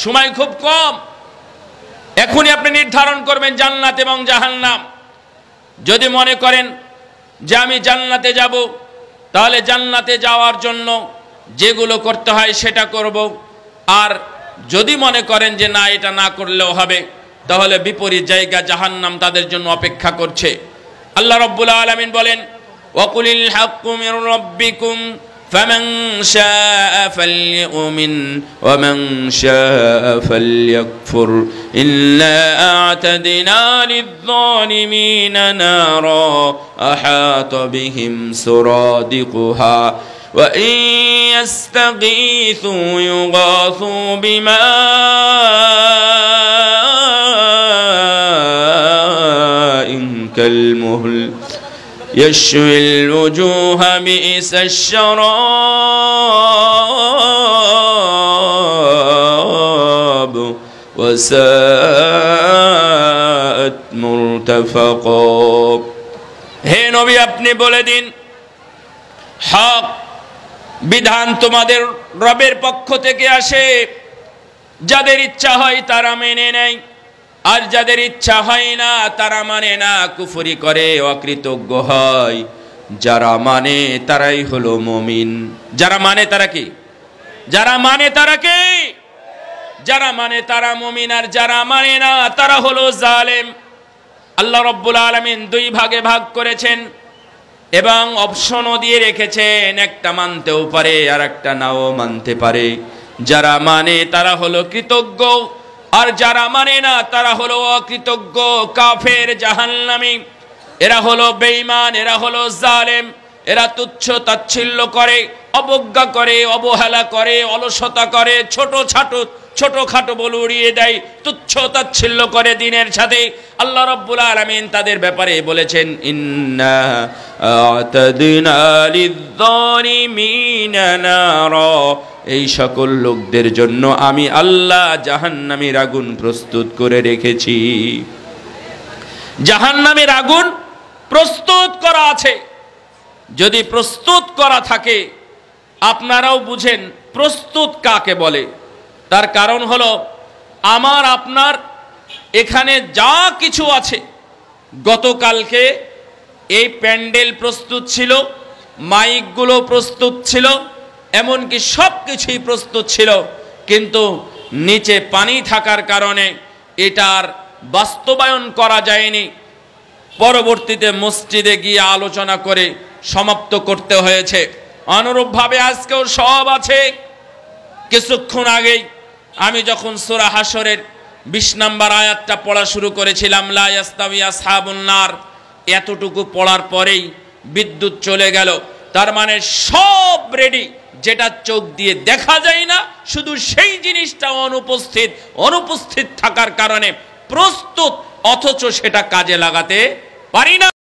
সময় খুব কম। এখনই আপনি নির্ধারণ করবেন জান্নাত এবং জাহান্নাম। যদি মনে করেন যে আমি জান্নাতে যাব, তাহলে জান্নাতে যাওয়ার জন্য যেগুলো করতে হয় সেটা করব। আর যদি মনে করেন যে না, এটা না করলেও হবে, তাহলে বিপরীত জায়গা জাহান্নাম তাদের জন্য অপেক্ষা করছে। আল্লাহ রাব্বুল আলামিন বলেন, ওয়াকুলিল হাক্কু মির রাব্বিকুম ফামান শাআ ফালইউমিন ওয়া মান শাআ ফালইয়াকফুর ইন্না আ'তাদনা লিয-যালিমিনা নারা আহাতা বিহিম সুরাদিকুহা ওয়া ইন ইস্তাগীথু ইউগাথু বিমাইন কালমুহল يشوي الوجوه بئس الشراب وساءت مرتفقا। হে নবী, আপনি বলে দিন, হক বিধান তোমাদের রবের পক্ষ থেকে আসে। যাদের ইচ্ছা হয় তারা মেনে নেয়, আর যাদের ইচ্ছা হয় না তারা মানে না, কুফরি করে, অকৃতজ্ঞ হয়। যারা মানে তারাই হলো মুমিন। যারা মানে তারা কি? যারা মানে তারা কি? যারা মানে তারা মুমিন, আর যারা মানে না তারা হলো জালেম। আল্লাহ রাব্বুল আলামিন দুই ভাগে ভাগ করেছেন এবং অপশনও দিয়ে রেখেছেন, একটা মানতেও পারে আর একটা নাও মানতে পারে। যারা মানে তারা হলো কৃতজ্ঞ, আর যারা মানে না তারা হলো অকৃতজ্ঞ, কাফের, জাহান্নামী। এরা হলো বেঈমান, এরা হলো জালেম। এরা তুচ্ছ তাচ্ছিল্য করে, অবজ্ঞা করে, অবহেলা করে, অলসতা করে, ছোটখাটো বলে উড়িয়ে দেয়, তুচ্ছ তাচ্ছিল্য করে দিনের সাথে। আল্লাহ রাব্বুল আলামিন তাদের ব্যাপারে বলেছেন, ইন্না আ'তাদনা লিয-যালিমিনা নারা, এই সকল লোকদের জন্য আমি আল্লাহ জাহান্নামের আগুন প্রস্তুত করে রেখেছি। জাহান্নামের আগুন প্রস্তুত করা আছে। যদি প্রস্তুত করা থাকে, আপনারাও বুঝেন প্রস্তুত কাকে বলে। তার কারণ হলো, আমার আপনার এখানে যা কিছু আছে, গতকালকে এই প্যান্ডেল প্রস্তুত ছিল, মাইকগুলো প্রস্তুত ছিল, এমনকি সব কিছুই প্রস্তুত ছিল, কিন্তু নিচে পানি থাকার কারণে এটার বাস্তবায়ন করা যায়নি। পরবর্তীতে মসজিদে গিয়ে আলোচনা করে সমাপ্ত করতে হয়েছে। অনুরূপভাবে আজকেও সব আছে। কিছুক্ষণ আগেই আমি যখন সূরা হাশরের 20 নম্বর আয়াতটা পড়া শুরু করেছিলাম, লা ইয়াস্তাবি আসহাবুন নার, এতটুকু পড়ার পরেই বিদ্যুৎ চলে গেল। তার মানে সব রেডি, যেটা চোখ দিয়ে দেখা যায় না, শুধু সেই জিনিসটা অনুপস্থিত থাকার কারণে প্রস্তুত, অথচ সেটা কাজে লাগাতে পারি না।